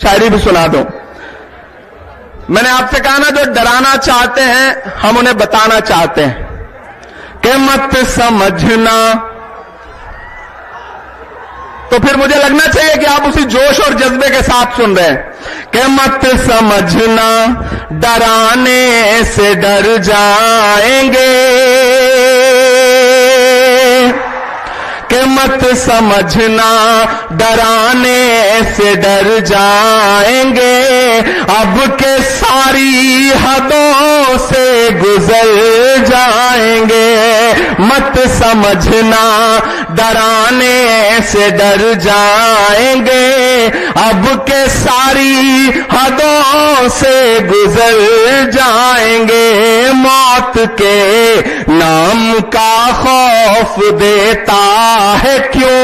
शायरी भी सुना दूं। मैंने आपसे कहा ना, जो डराना चाहते हैं हम उन्हें बताना चाहते हैं कि मत समझना, तो फिर मुझे लगना चाहिए कि आप उसी जोश और जज्बे के साथ सुन रहे हैं कि मत समझना डराने से डर जाएंगे, कि मत समझना डराने से डर जाएंगे, अब के सारी हदों से गुजर जाएंगे। मत समझना डराने से डर जाएंगे, अब के सारी हदों से गुजर जाएंगे। मौत के नाम का खौफ देता है क्यों?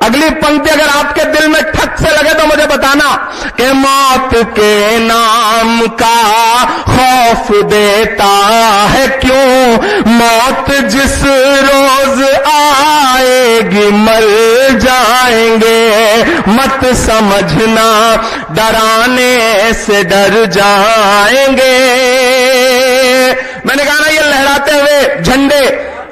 अगली पंक्ति अगर आपके दिल में ठक से लगे तो मुझे बताना कि मौत के नाम का खौफ देता है क्यों? मौत जिस रोज आएगी मर जाएंगे। मत समझना डराने से डर जाएंगे। मैंने कहा ना, ये लहराते हुए झंडे,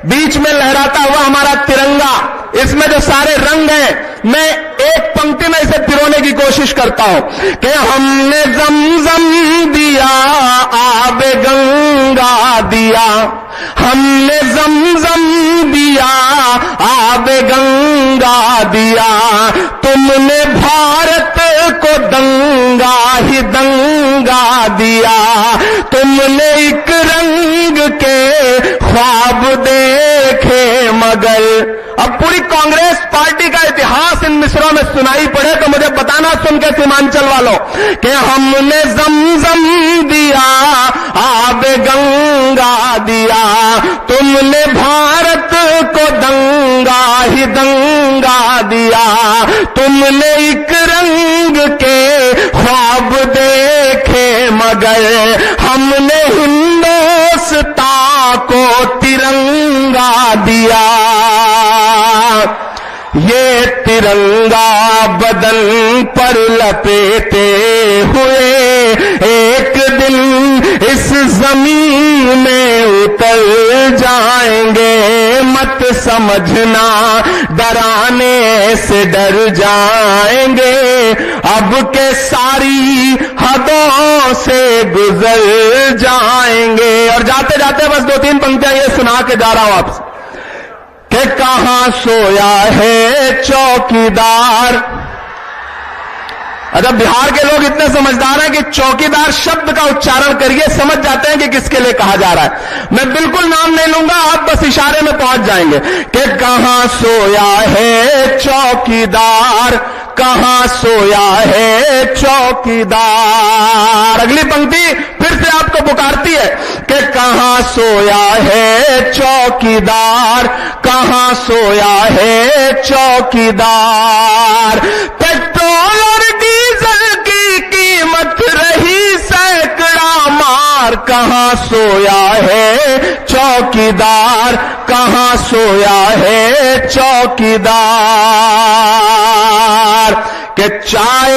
बीच में लहराता हुआ हमारा तिरंगा, इसमें जो सारे रंग हैं, मैं एक पंक्ति में इसे पिरोने की कोशिश करता हूं कि हमने ज़मज़म दिया, आबे गंगा दिया, हमने ज़मज़म दिया, आबे गंगा दिया, तुमने भारत को दंगा ही दंगा दिया, तुमने एक रंग के ख्वाब देखे मगर। अब पूरी कांग्रेस पार्टी का इतिहास इन मिसरों में सुनाई पड़े तो मुझे बताना, सुन के सीमांचल वालों, कि हमने ज़मज़म दिया, आबे गंगा दिया, तुमने भारत को दंगा ही दंगा दिया, तुमने एक रंग के ख्वाब देखे मगर, हमने हिंदुस्तान को तिरंगा दिया। ये तिरंगा बदन पर लपेटे हुए एक दिन इस जमीन में उतर जाएंगे। मत समझना डराने से डर जाएंगे, अब के सारी हदों से गुजर जाएंगे। और जाते जाते बस 2-3 पंक्तियां ये सुना के जा रहा हूं आपसे कि कहां सोया है चौकीदार। अच्छा, बिहार के लोग इतने समझदार हैं कि चौकीदार शब्द का उच्चारण करिए, समझ जाते हैं कि किसके लिए कहा जा रहा है। मैं बिल्कुल नाम नहीं लूंगा, आप बस इशारे में पहुंच जाएंगे कि कहां सोया है चौकीदार, कहां सोया है चौकीदार। अगली पंक्ति फिर से आपको पुकारती है कि कहां सोया है चौकीदार, कहां सोया है चौकीदार। पेट्रोल और डीजल की कीमत रही सैकड़ा मार, कहां सोया है चौकीदार, कहां सोया है चौकीदार। कि चाय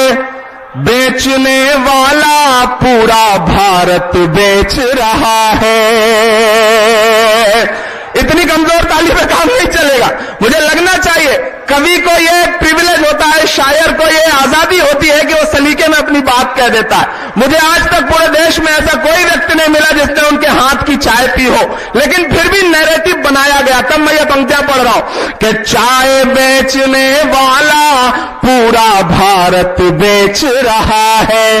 बेचने वाला पूरा भारत बेच रहा है। इतनी कमजोर ताली पे काम नहीं चलेगा। मुझे लगना चाहिए कवि को ये प्रिविलेज होता है, शायर को ये आजादी होती है कि वो सलीके में अपनी बात कह देता है। मुझे आज तक पूरे देश में ऐसा कोई व्यक्ति नहीं मिला जिसने उनके हाथ की चाय पी हो, लेकिन फिर भी नैरेटिव बनाया गया। तब मैं ये पंक्तियां पढ़ रहा हूं कि चाय बेचने वाला पूरा भारत बेच रहा है,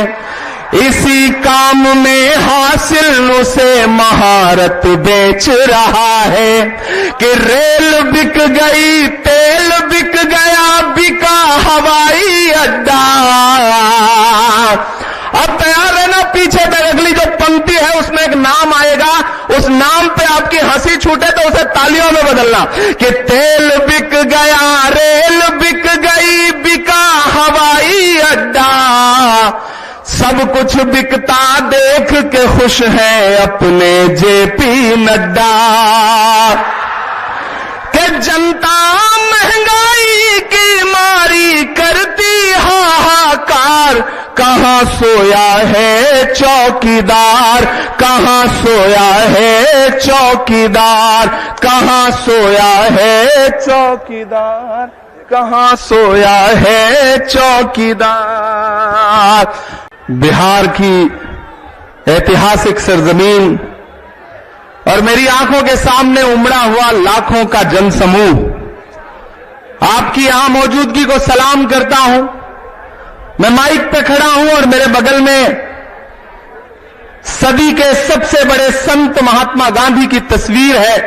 इसी काम में हासिल उसे महारत बेच रहा है। कि रेल बिक गई, तेल बिक गया, बिका हवाई अड्डा। अब तैयार रहना, पीछे तक अगली जो पंक्ति है उसमें एक नाम आएगा, उस नाम पे आपकी हंसी छूटे तो उसे तालियों में बदलना कि तेल बिक गया, रेल बिक गई, बिका हवाई अड्डा। सब कुछ बिकता देख के खुश है अपने जेपी नड्डा। कि जनता महंगाई की मारी करती हाहाकार, कहां सोया है चौकीदार, कहां सोया है चौकीदार, कहां सोया है चौकीदार, कहां सोया है चौकीदार। बिहार की ऐतिहासिक सरजमीन और मेरी आंखों के सामने उमड़ा हुआ लाखों का जनसमूह, आपकी यहां मौजूदगी को सलाम करता हूं। मैं माइक पे खड़ा हूं और मेरे बगल में सदी के सबसे बड़े संत महात्मा गांधी की तस्वीर है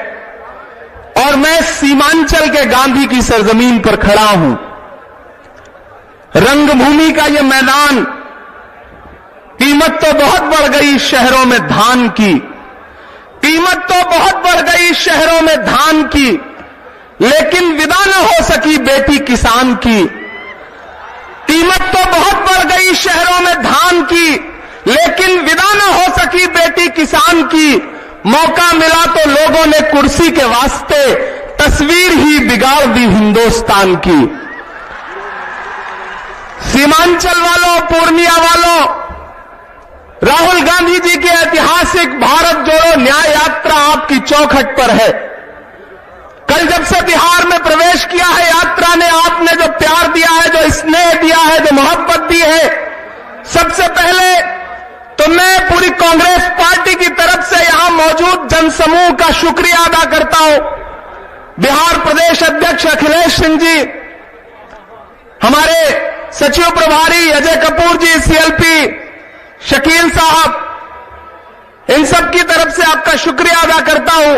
और मैं सीमांचल के गांधी की सरजमीन पर खड़ा हूं। रंगभूमि का यह मैदान, कीमत तो बहुत बढ़ गई शहरों में धान की, कीमत तो बहुत बढ़ गई शहरों में धान की, लेकिन विदा न हो सकी बेटी किसान की। कीमत तो बहुत बढ़ गई शहरों में धान की, लेकिन विदा न हो सकी बेटी किसान की। मौका मिला तो लोगों ने कुर्सी के वास्ते तस्वीर ही बिगाड़ दी हिंदुस्तान की। सीमांचल वालों, पूर्णिया वालों, राहुल गांधी जी की ऐतिहासिक भारत जोड़ो न्याय यात्रा आपकी चौखट पर है। कल जब से बिहार में प्रवेश किया है यात्रा ने, आपने जो प्यार दिया है, जो स्नेह दिया है, जो मोहब्बत दी है, सबसे पहले तो मैं पूरी कांग्रेस पार्टी की तरफ से यहां मौजूद जनसमूह का शुक्रिया अदा करता हूं। बिहार प्रदेश अध्यक्ष अखिलेश सिंह जी, हमारे सचिव प्रभारी अजय कपूर जी, सीएलपी शकील साहब, इन सब की तरफ से आपका शुक्रिया अदा करता हूं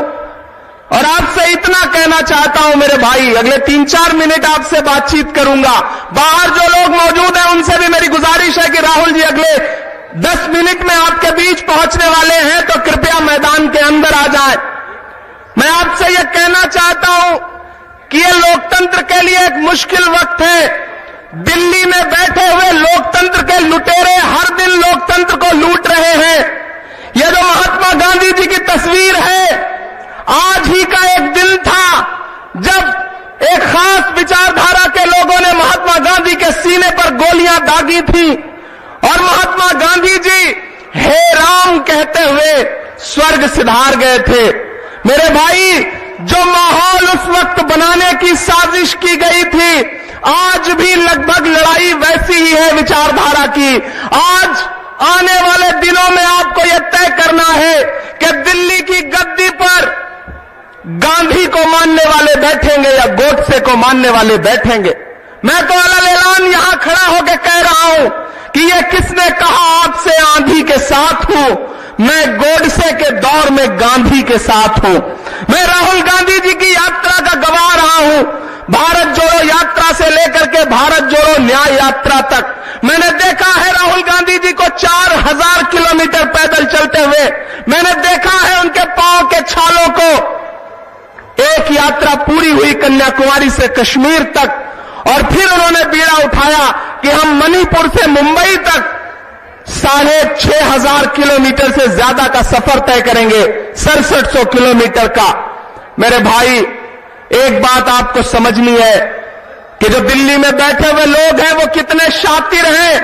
और आपसे इतना कहना चाहता हूं मेरे भाई, अगले 3-4 मिनट आपसे बातचीत करूंगा। बाहर जो लोग मौजूद हैं उनसे भी मेरी गुजारिश है कि राहुल जी अगले 10 मिनट में आपके बीच पहुंचने वाले हैं, तो कृपया मैदान के अंदर आ जाएं। मैं आपसे यह कहना चाहता हूं कि यह लोकतंत्र के लिए एक मुश्किल वक्त है। दिल्ली में बैठे हुए लोकतंत्र के लुटेरे हर दिन लोकतंत्र को लूट रहे हैं। यह जो महात्मा गांधी जी की तस्वीर है, आज ही का एक दिन था जब एक खास विचारधारा के लोगों ने महात्मा गांधी के सीने पर गोलियां दागी थी और महात्मा गांधी जी हे राम कहते हुए स्वर्ग सिधार गए थे। मेरे भाई, जो माहौल उस वक्त बनाने की साजिश की गई थी, आज भी लगभग लड़ाई वैसी ही है विचारधारा की। आज आने वाले दिनों में आपको यह तय करना है कि दिल्ली की गद्दी पर गांधी को मानने वाले बैठेंगे या गोडसे को मानने वाले बैठेंगे। मैं तो अलग ऐलान यहां खड़ा होकर कह रहा हूं कि यह किसने कहा आपसे आंधी के साथ हूं, मैं गोडसे के दौर में गांधी के साथ हूं। मैं राहुल गांधी जी की यात्रा का गवाह रहा हूं, भारत जोड़ो यात्रा से लेकर के भारत जोड़ो न्याय यात्रा तक। मैंने देखा है राहुल गांधी जी को 4000 किलोमीटर पैदल चलते हुए, मैंने देखा है उनके पांव के छालों को। एक यात्रा पूरी हुई कन्याकुमारी से कश्मीर तक और फिर उन्होंने बीड़ा उठाया कि हम मणिपुर से मुंबई तक 6500 किलोमीटर से ज्यादा का सफर तय करेंगे, 6700 किलोमीटर का। मेरे भाई, एक बात आपको समझनी है कि जो दिल्ली में बैठे हुए लोग हैं वो कितने शातिर हैं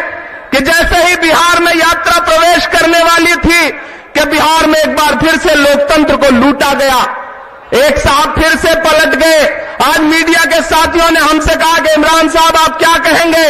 कि जैसे ही बिहार में यात्रा प्रवेश करने वाली थी कि बिहार में एक बार फिर से लोकतंत्र को लूटा गया। एक साहब फिर से पलट गए। आज मीडिया के साथियों ने हमसे कहा कि इमरान साहब आप क्या कहेंगे?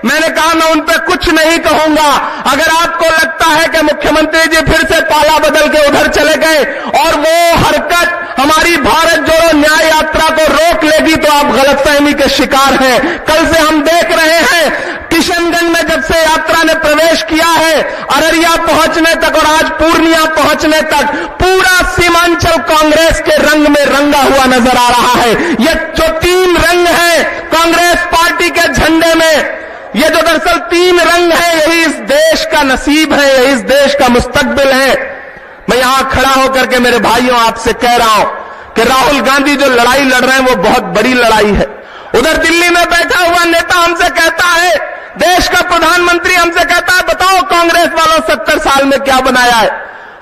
मैंने कहा मैं उन पर कुछ नहीं कहूंगा। अगर आपको लगता है कि मुख्यमंत्री जी फिर से पाला बदल के उधर चले गए और वो हरकत हमारी भारत जोड़ो न्याय यात्रा को रोक लेगी तो आप गलतफहमी के शिकार हैं। कल से हम देख रहे हैं किशनगंज में जब से यात्रा ने प्रवेश किया है, अररिया पहुंचने तक और आज पूर्णिया पहुंचने तक पूरा सीमांचल कांग्रेस के रंग में रंगा हुआ नजर आ रहा है। ये जो 3 रंग हैं कांग्रेस पार्टी के झंडे में, ये जो दरअसल 3 रंग हैं, यही इस देश का नसीब है, यही इस देश का मुस्तकबिल है। मैं यहां खड़ा होकर के मेरे भाइयों आपसे कह रहा हूं कि राहुल गांधी जो लड़ाई लड़ रहे हैं वो बहुत बड़ी लड़ाई है। उधर दिल्ली में बैठा हुआ नेता हमसे कहता है, देश का प्रधानमंत्री हमसे कहता है बताओ कांग्रेस वालों 70 साल में क्या बनाया है।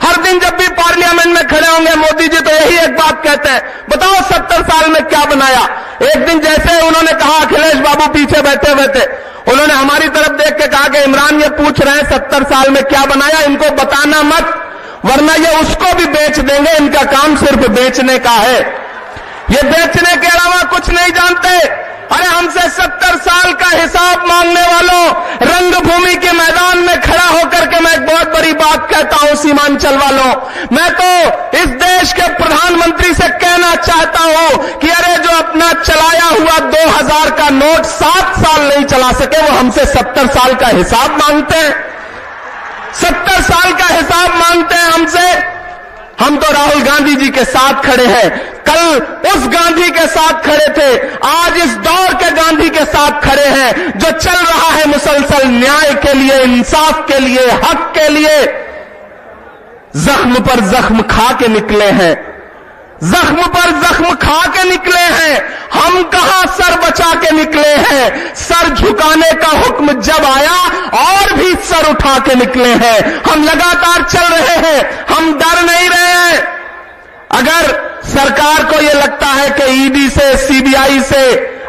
हर दिन जब भी पार्लियामेंट में खड़े होंगे मोदी जी तो यही एक बात कहते हैं, बताओ 70 साल में क्या बनाया। एक दिन जैसे उन्होंने कहा, अखिलेश बाबू पीछे बैठे हुए थे, उन्होंने हमारी तरफ देख के कहा कि इमरान ये पूछ रहे हैं 70 साल में क्या बनाया, इनको बताना मत वरना ये उसको भी बेच देंगे, इनका काम सिर्फ बेचने का है, ये बेचने के अलावा कुछ नहीं जानते। अरे हमसे 70 साल का हिसाब मांगने वालों, रंगभूमि के मैदान में खड़ा होकर के मैं एक बहुत बड़ी बात कहता हूं सीमांचल वालों, मैं तो इस देश के प्रधानमंत्री से कहना चाहता हूं कि अरे जो अपना चलाया हुआ 2000 का नोट 7 साल नहीं चला सके वो हमसे 70 साल का हिसाब मांगते हैं, 70 साल का हिसाब मांगते हैं हमसे। हम तो राहुल गांधी जी के साथ खड़े हैं, कल उस गांधी के साथ खड़े थे, आज इस दौर के गांधी के साथ खड़े हैं जो चल रहा है मुसलसल न्याय के लिए, इंसाफ के लिए, हक के लिए। जख्म पर जख्म खा के निकले हैं, जख्म पर जख्म खा के निकले हैं, हम कहां सर बचा के निकले हैं। सर झुकाने का हुक्म जब आया और भी सर उठा के निकले हैं, हम लगातार चल रहे हैं, हम डर नहीं रहे हैं। अगर सरकार को यह लगता है कि ईडी से, सीबीआई से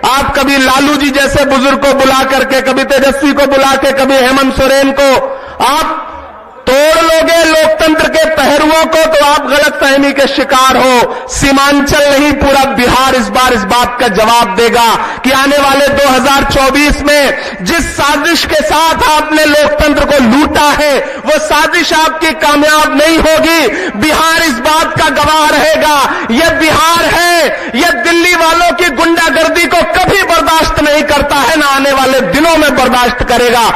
आप कभी लालू जी जैसे बुजुर्ग को बुला करके, कभी तेजस्वी को बुला के, कभी हेमंत सोरेन को आप तोड़ लोगे लोकतंत्र के पहरुओं को, तो आप गलतफहमी के शिकार हो। सीमांचल नहीं, पूरा बिहार इस बार इस बात का जवाब देगा कि आने वाले 2024 में जिस साजिश के साथ आपने लोकतंत्र को लूटा है वो साजिश आपकी कामयाब नहीं होगी। बिहार इस बात का गवाह रहेगा। यह बिहार है, यह दिल्ली वालों की गुंडागर्दी को कभी बर्दाश्त नहीं करता है, ना आने वाले दिनों में बर्दाश्त करेगा।